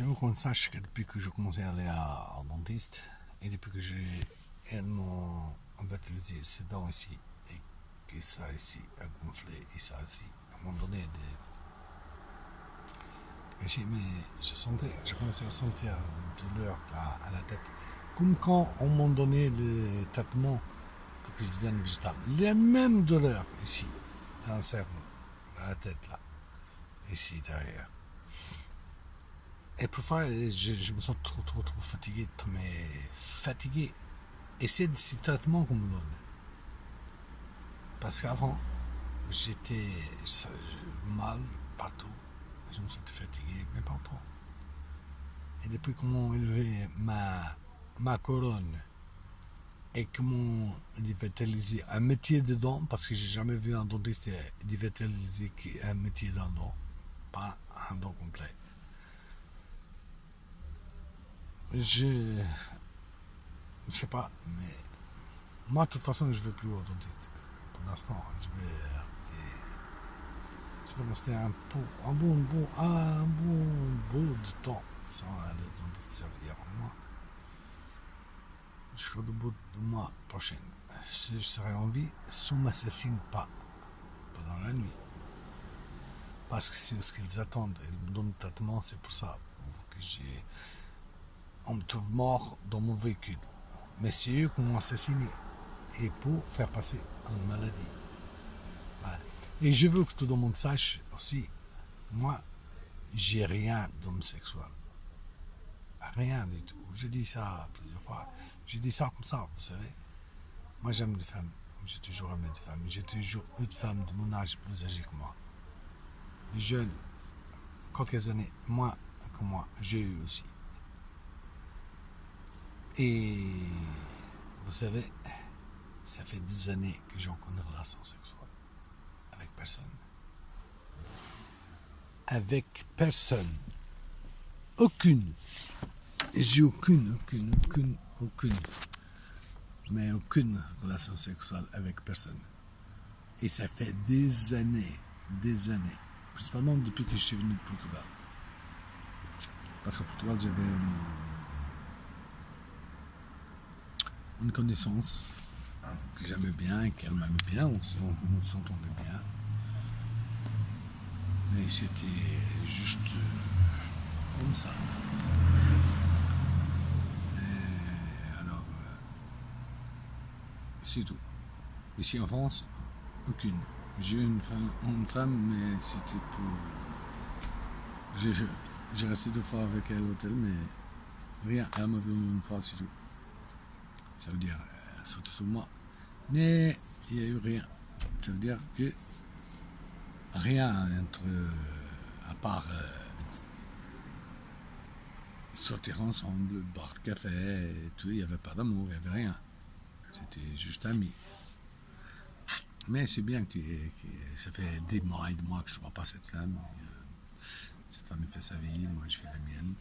Je veux qu'on sache que depuis que j'ai commencé à aller au dentiste, et depuis que j'ai réellement utilisé ces dents ici, et que ça ici a gonflé, et ça ici, à un moment donné, je commençais à sentir une douleur là, à la tête. Comme quand on m'a donné le traitement pour que je devienne végétal. Les mêmes douleurs ici, dans le cerveau, dans la tête là, ici derrière. Et parfois, je me sens trop fatigué, mais fatigué. Et c'est ces traitements qu'on me donne. Parce qu'avant, j'étais mal partout. Je me sentais fatigué, mais pas trop. Et depuis qu'on m'a élevé ma couronne et qu'on m'a dévitalisé un métier dedans, parce que j'ai jamais vu un dentiste dévitaliser un métier d'un dent, pas un dent complet. Je sais pas, mais moi de toute façon je vais plus au dentiste. Pour l'instant, je vais rester un bon bout de temps sans aller au dentiste. Ça veut dire moi jusqu'au bout du mois prochain. Si je serai en vie, si on ne m'assassine pas pendant la nuit. Parce que c'est ce qu'ils attendent. Ils me donnent le traitement, c'est pour ça. On me trouve mort dans mon véhicule. Mais c'est eux qui m'ont assassiné. Et pour faire passer une maladie. Voilà. Et je veux que tout le monde sache aussi, moi, j'ai rien d'homosexuel. Rien du tout. Je dis ça plusieurs fois. Je dis ça comme ça, vous savez. Moi, j'aime les femmes. J'ai toujours aimé des femmes. J'ai toujours eu de femmes de mon âge plus âgées que moi. Les jeunes, quelques années, moins que moi, j'ai eu aussi. Et vous savez, ça fait 10 années que j'ai aucune relation sexuelle avec personne. Avec personne. Aucune. J'ai aucune. Mais aucune relation sexuelle avec personne. Et ça fait des années. Principalement depuis que je suis venu de Portugal. Parce qu'au Portugal, j'avais une connaissance que j'aimais bien, qu'elle m'aimait bien, on s'entendait bien. Mais c'était juste comme ça. Et alors, c'est tout. Ici en France, aucune. J'ai eu une femme, mais c'était pour... J'ai resté 2 fois avec elle à l'hôtel, mais rien. Elle m'a vu une fois, c'est tout. Ça veut dire, elle sautait sur moi. Mais il n'y a eu rien. Ça veut dire que rien entre, à part sortir ensemble, boire de café et tout, il n'y avait pas d'amour, il n'y avait rien. C'était juste amis. Mais c'est bien que ça fait des mois que je ne vois pas cette femme. Cette femme fait sa vie, moi je fais la mienne.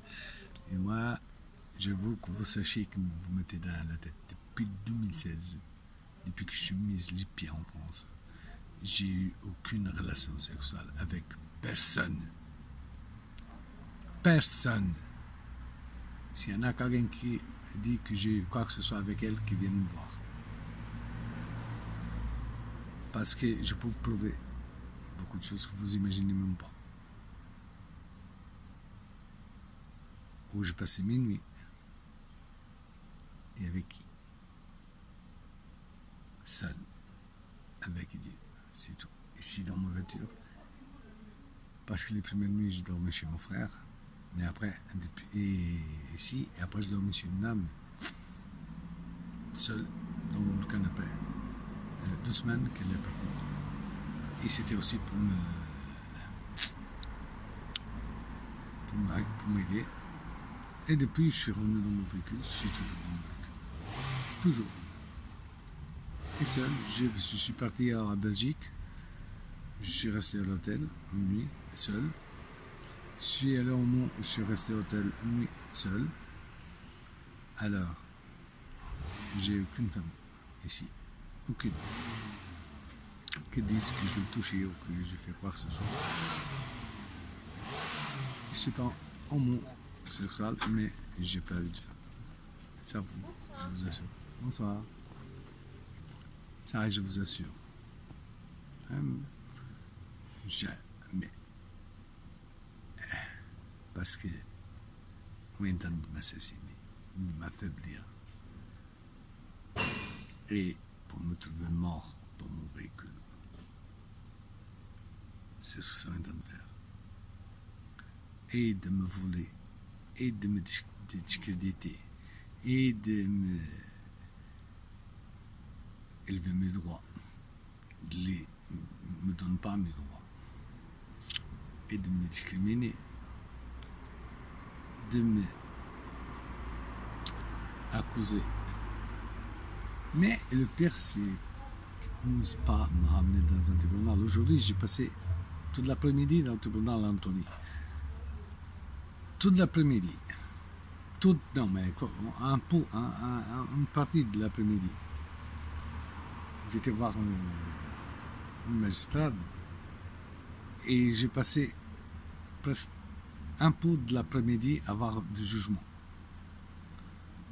Et moi, je veux que vous sachiez que vous mettez dans la tête depuis 2016, depuis que je suis mis les pieds en France, j'ai eu aucune relation sexuelle avec personne. Personne. S'il y en a quelqu'un qui dit que j'ai eu quoi que ce soit avec elle, qui vienne me voir. Parce que je peux vous prouver beaucoup de choses que vous imaginez même pas. Où j'ai passé mes nuits. Et avec qui? Seul. Avec Dieu. C'est tout. Ici dans ma voiture. Parce que les premières nuits, je dormais chez mon frère. Mais après, ici, et après, je dormais chez une dame. Seule, dans le canapé. 2 semaines qu'elle est partie. Et c'était aussi pour m'aider. Et depuis, je suis revenu dans mon véhicule. Je suis toujours dans mon véhicule. Toujours. Et seul, je suis parti à Belgique. Je suis resté à l'hôtel une nuit, seul. Je suis allé au Mont, je suis resté à l'hôtel une nuit, seul. Alors, j'ai aucune femme ici. Aucune. Qui disent que je l'ai touché ou que j'ai fait quoi que ce soit. Je suis pas en Mont, sexuelle, mais j'ai pas eu de femme. Ça, je vous assure. Bonsoir. Ça, je vous assure. Jamais. Parce que on est en train de m'assassiner, de m'affaiblir. Et pour me trouver mort dans mon véhicule. C'est ce que ça est en train de faire. Et de me voler, et de me discréditer, et de me élever mes droits, de me donne pas mes droits, et de me discriminer, de me accuser. Mais le pire, c'est qu'on n'ose pas me ramener dans un tribunal. Aujourd'hui, j'ai passé toute l'après-midi dans le tribunal Anthony. Toute l'après-midi. Non, mais une partie de l'après-midi. J'étais voir un magistrat et j'ai passé presque un peu de l'après-midi à voir du jugement.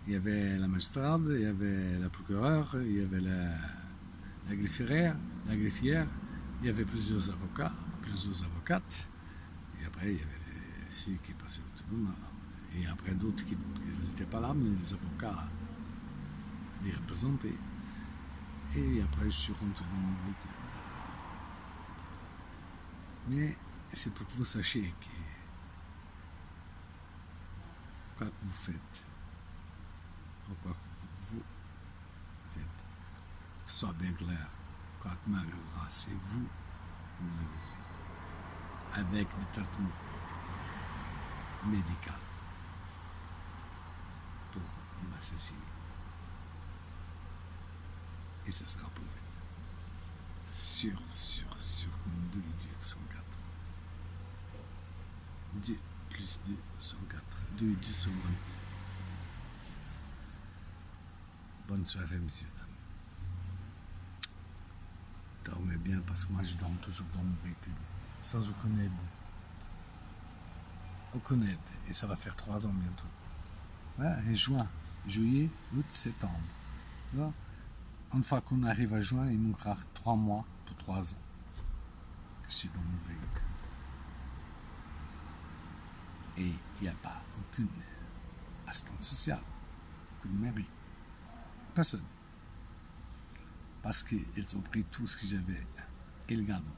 Il y avait la magistrate, il y avait la procureure, il y avait la greffière, il y avait plusieurs avocats, plusieurs avocates, et après il y avait ceux qui passaient au tribunal, et après d'autres qui n'étaient pas là, mais les avocats les représentaient. Et après je suis rentré dans mon véhicule. Mais c'est pour que vous sachiez que quoi que vous faites, quoi que vous faites, soit bien clair, quoi que m'arrivera, c'est vous qui l'avez fait, avec des traitements médicaux pour m'assassiner. Et ça sera prouvé. Sur 2 et 2 sont 4. 2 plus 2 sont 4. 2 et 2 sont 22. Bonne soirée, messieurs, dames. Dormez bien parce que moi je dors toujours dans mon véhicule, sans aucune aide. Aucune aide. Et ça va faire 3 ans bientôt. Voilà, et juin, juillet, août, septembre. Voilà. Une fois qu'on arrive à juin, il manquera 3 mois pour 3 ans que je suis dans mon véhicule. Et il n'y a pas aucune assistance sociale, aucune mairie. Personne. Parce qu'ils ont pris tout ce que j'avais illégalement.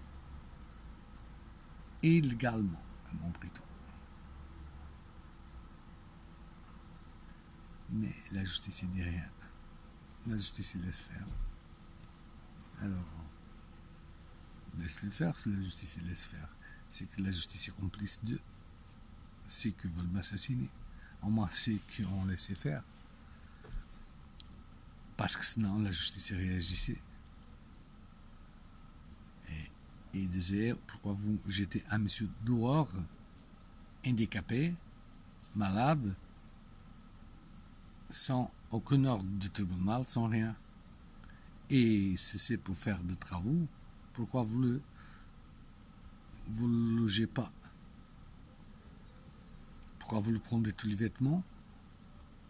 Illégalement, ils m'ont pris tout. Mais la justice, il dit rien. La justice, il laisse faire. Alors, laisse-le faire, si la justice, il laisse faire. C'est que la justice est complice d'eux. C'est qu'ils veulent m'assassiner. Au moins, c'est qu'ils ont laissé faire. Parce que sinon, la justice réagissait. Et il disait, pourquoi vous jetez un monsieur dehors, handicapé, malade, sans aucun ordre du tribunal, sans rien. Et si c'est pour faire des travaux, pourquoi vous le logez pas? Pourquoi vous le prenez tous les vêtements,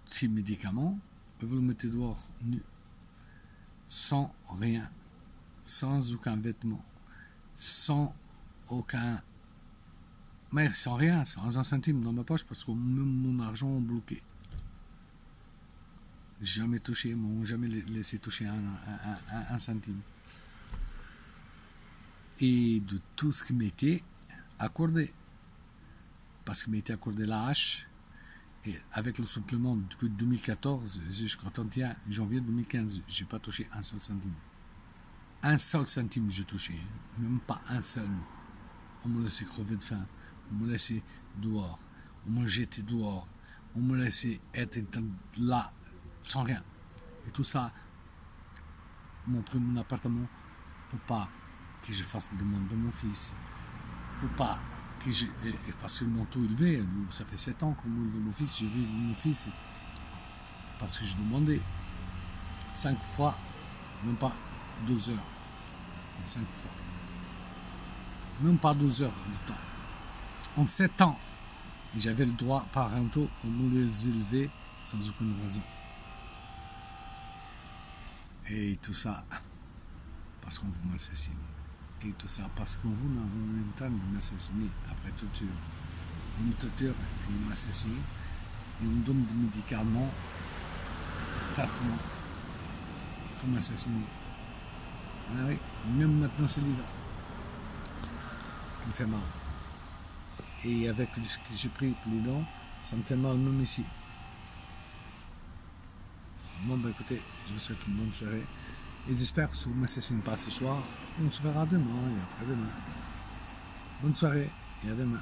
ces médicaments, et vous le mettez dehors nu, sans rien, sans aucun vêtement, sans aucun... Mais sans rien, sans un centime dans ma poche, parce que même mon argent est bloqué. Jamais touché, ils m'ont jamais laissé toucher un centime. Et de tout ce qui m'était accordé, parce qu'il m'était accordé la hache, et avec le supplément depuis 2014 jusqu'au 31 janvier 2015, j'ai pas touché un seul centime. Un seul centime j'ai touché, même pas un seul. On me laissait crever de faim, on me laissait dehors, on me jetait dehors, on me laissait être là, sans rien. Et tout ça, m'ont pris mon appartement pour pas que je fasse des demandes de mon fils, pour pas que je... Parce qu'ils m'ont tout élevé, ça fait 7 ans qu'on m'a élevé mon fils, j'ai vu mon fils, parce que je demandais 5 fois, même pas 2 heures, 5 fois, même pas 12 heures de temps, en 7 ans, Et j'avais le droit parentaux, on me les élevait sans aucune raison. Et tout ça parce qu'on veut m'assassiner. Et tout ça parce qu'on veut le temps de m'assassiner après torture. On me torture et on m'assassine. Et on me donne des médicaments, traitements pour m'assassiner. Ah oui, même maintenant celui-là, qui me fait mal. Et avec ce que j'ai pris pour les dents, ça me fait mal même ici. Bon, bah écoutez, je vous souhaite une bonne soirée. Et j'espère que si vous ne m'assassinez pas ce soir, on se verra demain et après-demain. Bonne soirée et à demain.